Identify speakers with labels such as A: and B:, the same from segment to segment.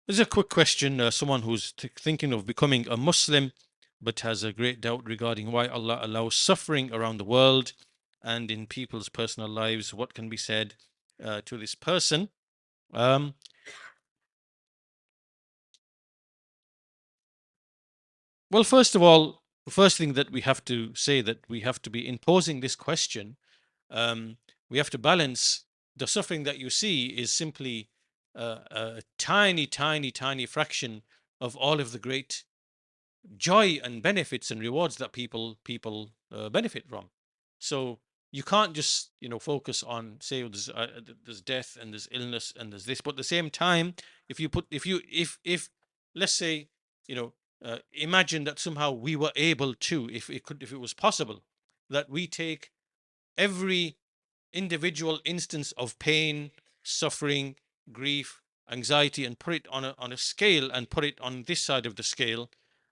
A: There's a quick question. Someone who's thinking of becoming a Muslim but has a great doubt regarding why Allah allows suffering around the world and in people's personal lives. What can be said to this person? Um, well, first of all, the first thing that we have to say that we have to be in posing this question, um, we have to balance the suffering that you see is simply a tiny, tiny, tiny fraction of all of the great joy and benefits and rewards that people benefit from. So you can't just focus on say there's death and there's illness and there's this, but at the same time, if you put if let's say imagine that somehow we were able to, if it was possible, that we take every individual instance of pain, suffering, grief, anxiety, and put it on a scale and put it on this side of the scale.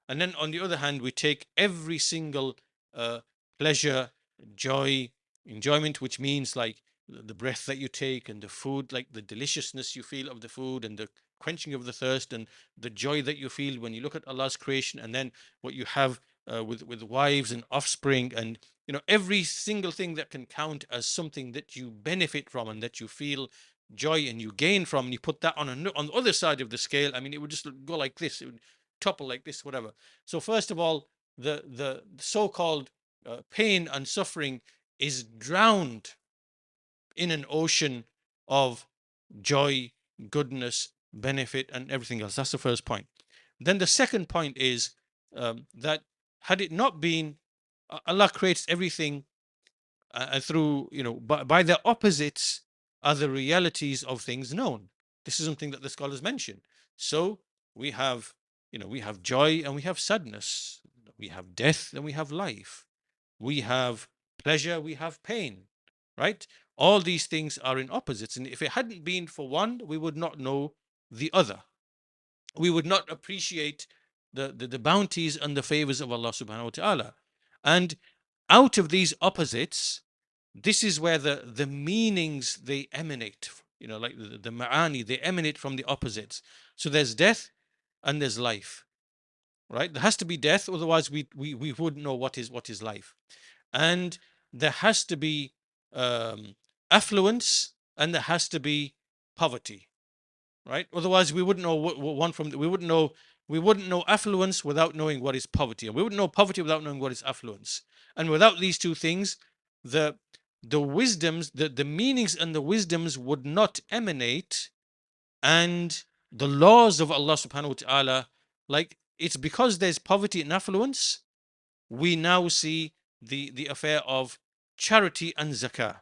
A: And then on the other hand, we take every single uh, pleasure, joy, enjoyment, which means like the breath that you take and the food, like the deliciousness you feel of the food and the quenching of the thirst and the joy that you feel when you look at Allah's creation, and then what you have with wives and offspring, and every single thing that can count as something that you benefit from and that you feel joy and you gain from, and you put that on the other side of the scale. I mean, it would just go like this, it would topple like this, whatever. So first of all, the so-called pain and suffering is drowned in an ocean of joy, goodness, benefit, and everything else. That's the first point. Then the second point is that had it not been, Allah creates everything through, by their opposites are the realities of things known. This is something that the scholars mention. So we have, we have joy and we have sadness. We have death and we have life. We have pleasure, we have pain, right? All these things are in opposites. And if it hadn't been for one, we would not know the other. We would not appreciate the bounties and the favors of Allah subhanahu wa ta'ala. And out of these opposites, this is where the meanings they emanate, like the ma'ani, they emanate from the opposites. So there's death and there's life, right? There has to be death, otherwise we wouldn't know what is life. And there has to be affluence and there has to be poverty, right? Otherwise, we wouldn't know one from we wouldn't know affluence without knowing what is poverty, and we wouldn't know poverty without knowing what is affluence. And without these two things, the the wisdoms, the meanings and the wisdoms would not emanate, and the laws of Allah subhanahu wa ta'ala, like it's because there's poverty and affluence, we now see the affair of charity and zakah,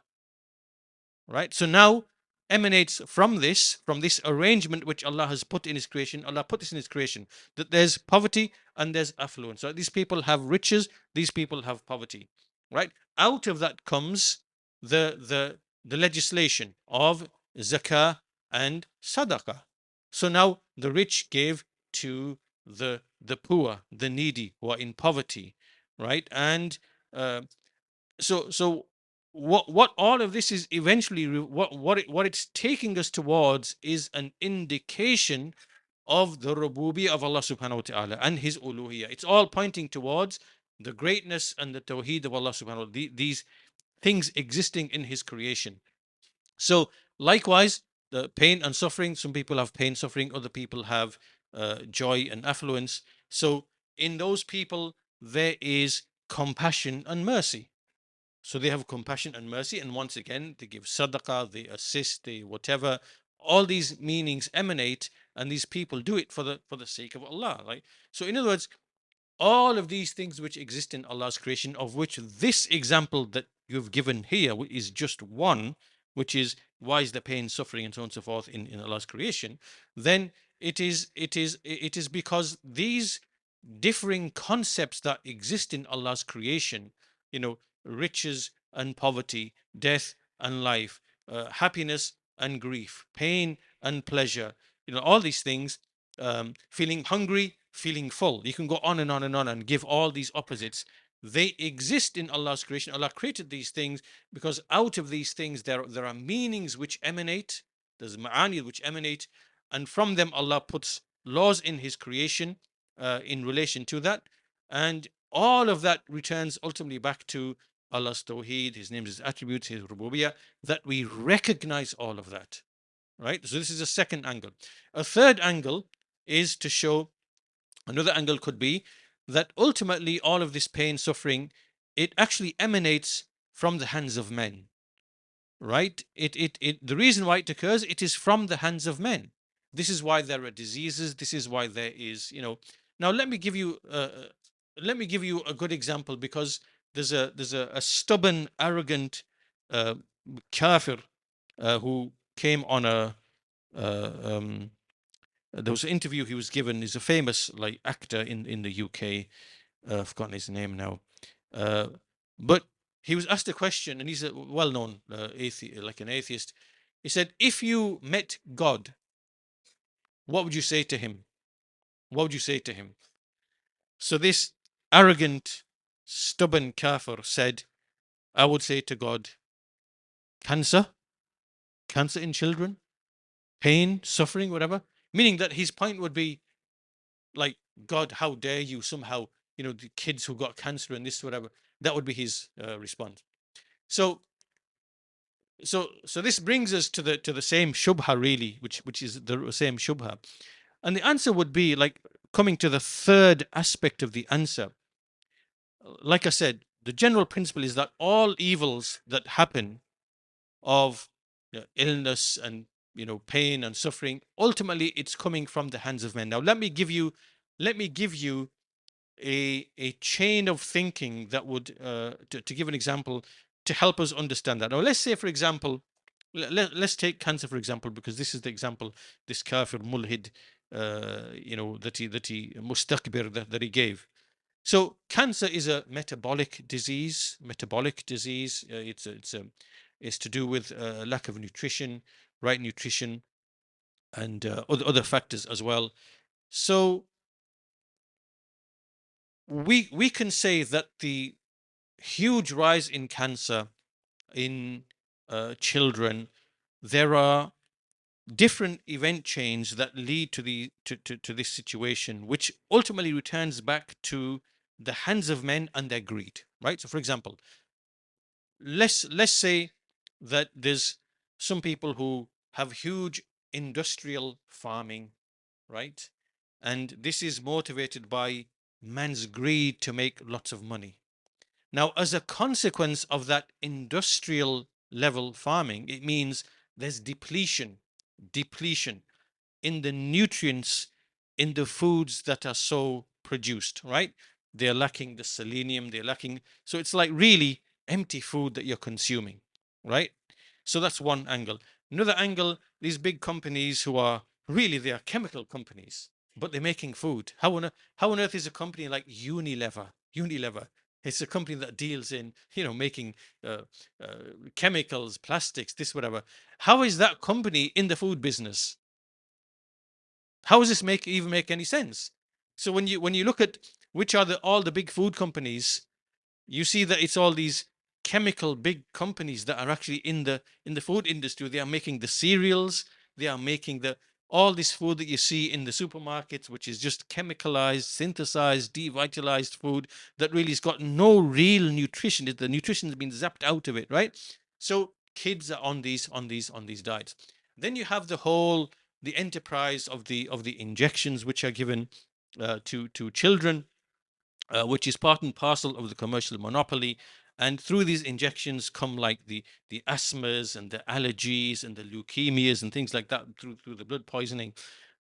A: right? So now emanates from this arrangement which Allah has put in his creation. Allah put this in his creation, that there's poverty and there's affluence. So these people have riches, these people have poverty, right? Out of that comes the legislation of zakah and sadaqah. So now the rich give to the poor, the needy who are in poverty, right? And uh, so what all of this is eventually what it's taking us towards is an indication of the rububiyyah of Allah subhanahu wa ta'ala and his uluhiyyah. It's all pointing towards the greatness and the tawheed of Allah subhanahu wa ta'ala, these things existing in his creation. So likewise, the pain and suffering, some people have pain, suffering, other people have joy and affluence. So in those people there is compassion and mercy. So they have compassion and mercy, and once again, they give sadaqah, they assist, they whatever. All these meanings emanate, and these people do it for the sake of Allah. Right? So, in other words, all of these things which exist in Allah's creation, of which this example that you've given here is just one, which is why is the pain, suffering, and so on and so forth in Allah's creation, then it is because these differing concepts that exist in Allah's creation, you know, riches and poverty, death and life, happiness and grief, pain and pleasure, all these things, feeling hungry, feeling full. You can go on and on and on and give all these opposites. They exist in Allah's creation. Allah created these things because out of these things there are meanings which emanate. There's ma'ani which emanate, and from them Allah puts laws in His creation in relation to that, and all of that returns ultimately back to Allah's Tawheed, His names, His attributes, His Rububiyyah, that we recognize all of that, right? So this is a second angle. A third angle is to show, another angle could be that ultimately all of this pain, suffering, it actually emanates from the hands of men, right? The reason why it occurs, it is from the hands of men. This is why there are diseases. This is why there is, Now let me give you a good example, because there's a stubborn, arrogant uh, kafir who came on a there was an interview he was given. He's a famous like actor in the UK. I've forgotten his name now. Uh, but he was asked a question, and he's a well-known like an atheist. He said, "If you met God, what would you say to him? What would you say to him?" So this arrogant, stubborn kafir said, "I would say to God, cancer, cancer in children, pain, suffering, whatever." Meaning that his point would be like, "God, how dare you somehow, the kids who got cancer and this, whatever." That would be his response. So so this brings us to the same shubha, really, which is the same shubha. And the answer would be like, coming to the third aspect of the answer. Like I said, the general principle is that all evils that happen of illness and pain and suffering, ultimately it's coming from the hands of men. Now let me give you a chain of thinking that would to give an example to help us understand that. Now let's say, for example, let's take cancer for example, because this is the example this kafir mulhid that he mustakbir that he gave. So cancer is a metabolic disease. It's to do with lack of nutrition, right nutrition, and other factors as well. So we can say that the huge rise in cancer in children, there are different event chains that lead to this situation, which ultimately returns back to the hands of men and their greed, right? So for example, let's say that there's some people who have huge industrial farming, right? And this is motivated by man's greed to make lots of money. Now, as a consequence of that industrial level farming, it means there's depletion in the nutrients in the foods that are so produced, right? They're lacking the selenium, they're lacking. So it's like really empty food that you're consuming, right? So that's one angle. Another angle, these big companies who are really, they are chemical companies, but they're making food. How on earth is a company like Unilever? It's a company that deals in, making uh, uh, chemicals, plastics, this, whatever. How is that company in the food business? How does this even make any sense? So when you look at which are all the big food companies, you see that it's all these chemical big companies that are actually in the food industry. They are making the cereals, they are making the all this food that you see in the supermarkets, which is just chemicalized, synthesized, devitalized food that really has got no real nutrition. The nutrition has been zapped out of it, right? So kids are on these diets. Then you have the enterprise of the injections which are given to children, which is part and parcel of the commercial monopoly. And through these injections come like the asthmas and the allergies and the leukemias and things like that through the blood poisoning,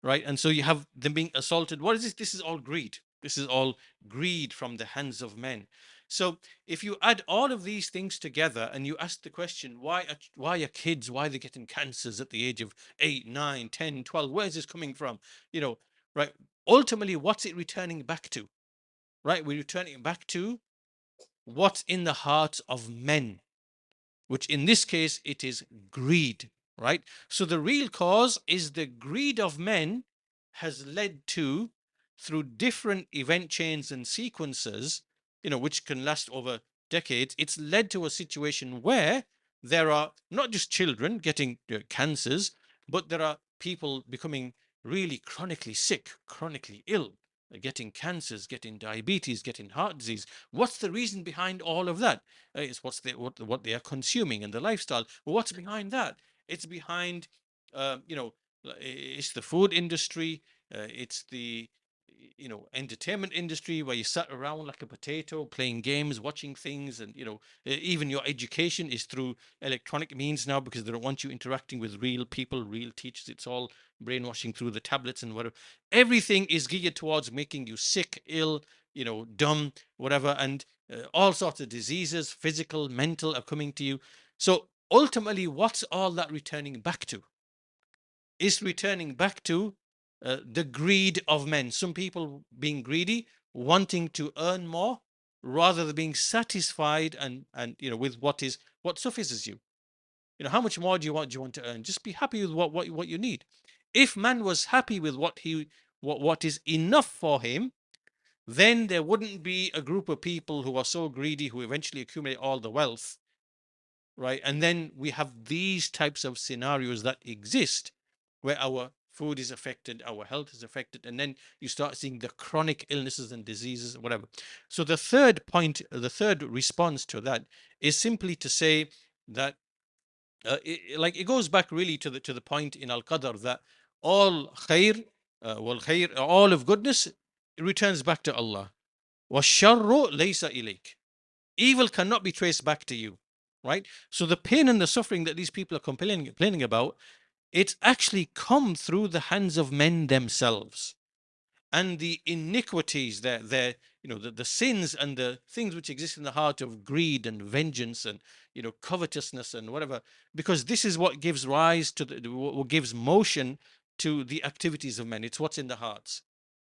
A: right? And so you have them being assaulted. What is this? This is all greed. This is all greed from the hands of men. So if you add all of these things together and you ask the question, why are kids, why are they getting cancers at the age of 8, 9, 10, 12? Where is this coming from? You know, right? Ultimately, what's it returning back to? Right? We're returning back to what's in the hearts of men, which in this case, it is greed, right? So the real cause is the greed of men has led to, through different event chains and sequences, which can last over decades, it's led to a situation where there are not just children getting cancers, but there are people becoming really chronically sick, chronically ill, getting cancers, getting diabetes, getting heart disease. What's the reason behind all of that? It's what they are consuming and the lifestyle. Well, what's behind that? It's behind, you know, it's the food industry. It's the entertainment industry where you sat around like a potato playing games, watching things, and even your education is through electronic means now because they don't want you interacting with real people, real teachers. It's all brainwashing through the tablets and whatever. Everything is geared towards making you sick, ill, dumb, whatever, and all sorts of diseases, physical, mental, are coming to you. So ultimately, what's all that returning back to? Is returning back to the greed of men. Some people being greedy, wanting to earn more rather than being satisfied and with what suffices you. How much more do you want to earn? Just be happy with what you need. If man was happy with what is enough for him, then there wouldn't be a group of people who are so greedy who eventually accumulate all the wealth, right? And then we have these types of scenarios that exist where our food is affected, our health is affected, and then you start seeing the chronic illnesses and diseases, whatever. So the third point, the third response to that is simply to say that it goes back really to the point in Al Qadr that all khair, all of goodness returns back to Allah. وَالشَّرُّ لَيْسَ إِلَيْكَ. Evil cannot be traced back to you, right? So the pain and the suffering that these people are complaining about, it's actually come through the hands of men themselves. And the iniquities, the sins and the things which exist in the heart of greed and vengeance and covetousness and whatever, because this is what gives rise to what gives motion to the activities of men. It's what's in the hearts,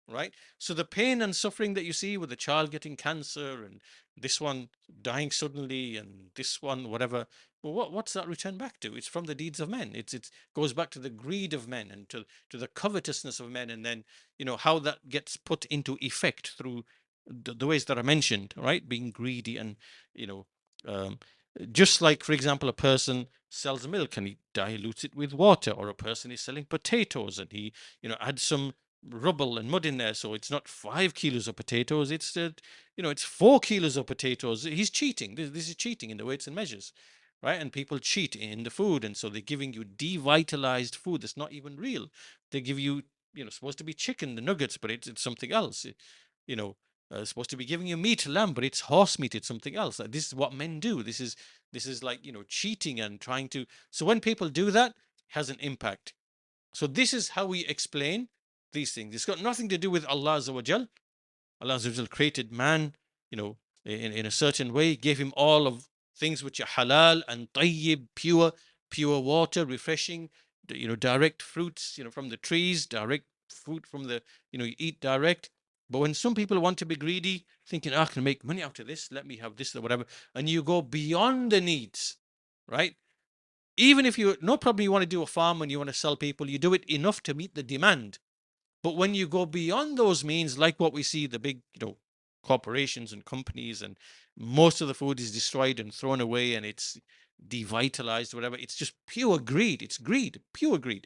A: right? So the pain and suffering that you see with the child getting cancer and this one dying suddenly and this one whatever, well, what's that return back to? It's from the deeds of men. It goes back to the greed of men and to the covetousness of men, and then how that gets put into effect through the ways that I mentioned, right? Being greedy and you know um, just like, for example, a person sells milk and he dilutes it with water, or a person is selling potatoes and he adds some rubble and mud in there, so it's not 5 kilos of potatoes, it's 4 kilos of potatoes. He's cheating. This is cheating in the weights and measures, right? And people cheat in the food, and so they're giving you devitalized food that's not even real. They give you supposed to be chicken, the nuggets, but it's something else. you know Supposed to be giving you meat, lamb, but it's horse meat, it's something else. This is what men do. This is like cheating and trying to. So when people do that, it has an impact. So this is how we explain these things. It's got nothing to do with Allah Azza wa Jal. Allah Azza wa Jal created man, you know, in a certain way, gave him all of things which are halal and tayyib, pure water, refreshing, direct fruits, from the trees, direct fruit from you eat direct. But when some people want to be greedy, thinking, I can make money out of this, let me have this or whatever, and you go beyond the needs, right? Even if no problem, you want to do a farm and you want to sell people, you do it enough to meet the demand. But when you go beyond those means, like what we see, the big, corporations and companies, and most of the food is destroyed and thrown away and it's devitalized, whatever, it's just pure greed. It's greed, pure greed.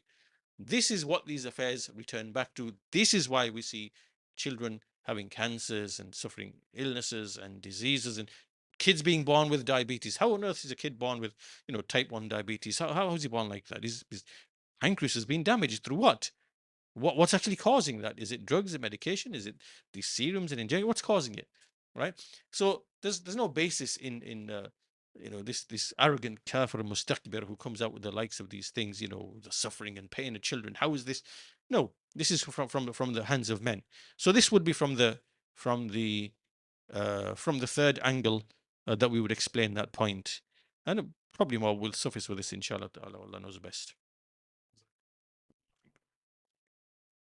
A: This is what these affairs return back to. This is why we see children having cancers and suffering illnesses and diseases, and kids being born with diabetes. How on earth is a kid born with, type 1 diabetes? How is he born like that? His pancreas has been damaged through what? What's actually causing that? Is it drugs and medication? Is it these serums and injection? What's causing it? Right? So there's no basis in this arrogant kafir mustakbir who comes out with the likes of these things, the suffering and pain of children. How is this? No, this is from the hands of men. So this would be from the from the third angle that we would explain that point. And probably more will suffice with this, inshallah ta'ala. Allah knows best.